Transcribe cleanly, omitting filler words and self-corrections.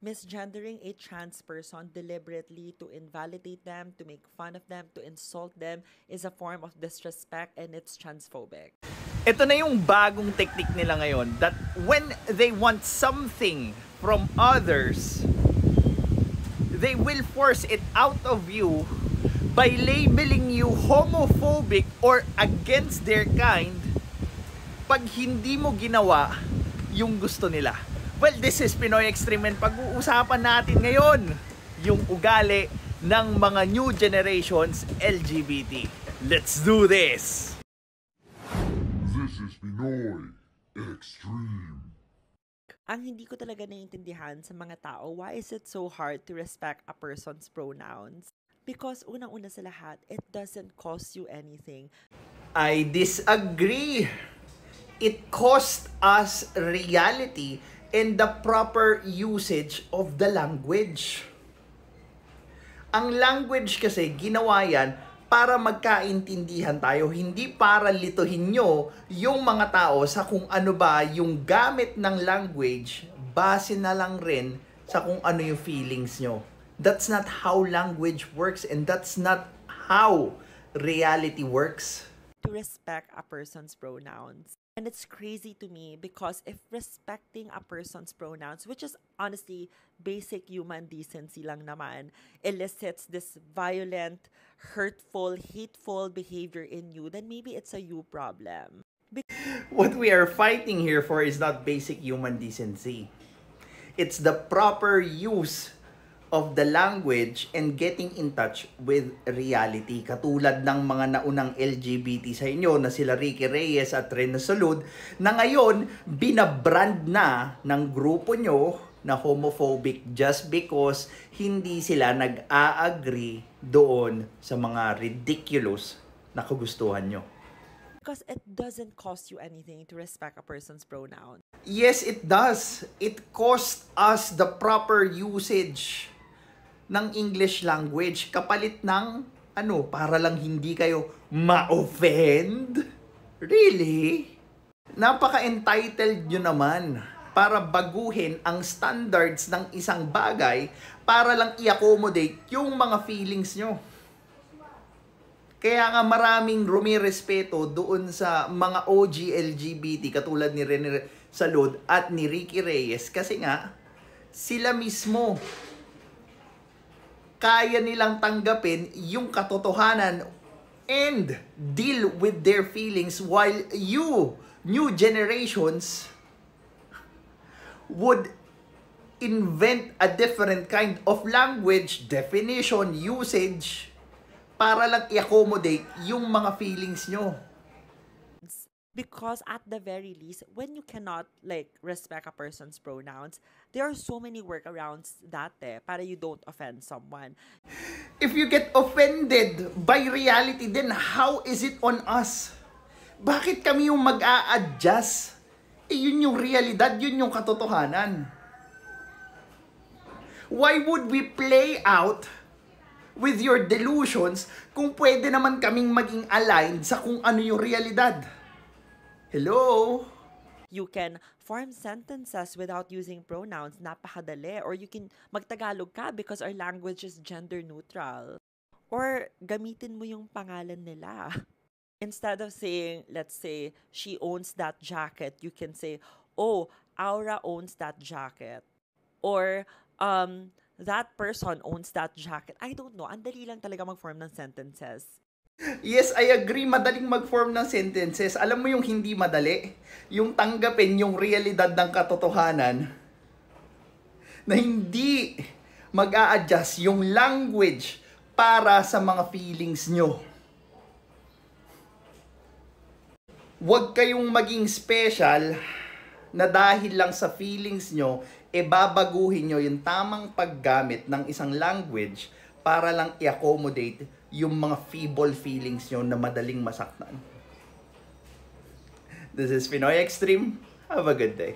Misgendering a trans person deliberately to invalidate them, to make fun of them, to insult them is a form of disrespect and it's transphobic. Ito na yung bagong technique nila ngayon, that when they want something from others, they will force it out of you by labeling you homophobic or against their kind pag hindi mo ginawa yung gusto nila. Well, this is Pinoy Extreme and pag-uusapan natin ngayon yung ugali ng mga new generations LGBT. Let's do this! This is Pinoy Extreme. Ang hindi ko talaga naiintindihan sa mga tao, why is it so hard to respect a person's pronouns? Because unang-una sa lahat, it doesn't cost you anything. I disagree. It cost us reality and the proper usage of the language. Ang language kasi ginawa yan para magkaintindihan tayo, hindi para lituhin nyo yung mga tao sa kung ano ba yung gamit ng language, base na lang rin sa kung ano yung feelings nyo. That's not how language works and that's not how reality works. To respect a person's pronouns. And it's crazy to me because if respecting a person's pronouns, which is honestly basic human decency lang naman, elicits this violent, hurtful, hateful behavior in you, then maybe it's a you problem. What we are fighting here for is not basic human decency. It's the proper use of the language and getting in touch with reality. Katulad ng mga naunang LGBT sa inyo na sila Ricky Reyes at Rena Salud na ngayon binabrand na ng grupo nyo na homophobic just because hindi sila nag-a-agree doon sa mga ridiculous na kagustuhan nyo. Because it doesn't cost you anything to respect a person's pronoun. Yes, it does. It costs us the proper usage ng English language kapalit ng para lang hindi kayo ma-offend? Really? Napaka-entitled nyo naman para baguhin ang standards ng isang bagay para lang i-accommodate yung mga feelings nyo. Kaya nga maraming rumirespeto doon sa mga OG LGBT katulad ni Rene Salud at ni Ricky Reyes kasi nga sila mismo kaya nilang tanggapin yung katotohanan and deal with their feelings while you, new generations, would invent a different kind of language, definition, usage, para lang i-accommodate yung mga feelings nyo. Because at the very least, when you cannot respect a person's pronouns, there are so many workarounds para you don't offend someone. If you get offended by reality, then how is it on us? Bakit kami yung mag-a-adjust? Yun yung realidad, yun yung katotohanan. Why would we play out with your delusions kung pwede naman kaming maging aligned sa kung ano yung realidad? Hello? You can form sentences without using pronouns, napakadali. Or you can magtagalog ka because our language is gender neutral. Or gamitin mo yung pangalan nila. Instead of saying, let's say, she owns that jacket, you can say, oh, Aura owns that jacket. Or, that person owns that jacket. I don't know. Ang dali lang talaga mag-form ng sentences. Yes, I agree. Madaling mag-form ng sentences. Alam mo yung hindi madali? Yung tanggapin yung realidad ng katotohanan na hindi mag-a-adjust yung language para sa mga feelings nyo. Huwag kayong maging special na dahil lang sa feelings nyo, babaguhin nyo yung tamang paggamit ng isang language para lang i-accommodate yung mga feeble feelings nyo na madaling masaktan. This is Pinoy Extreme. Have a good day.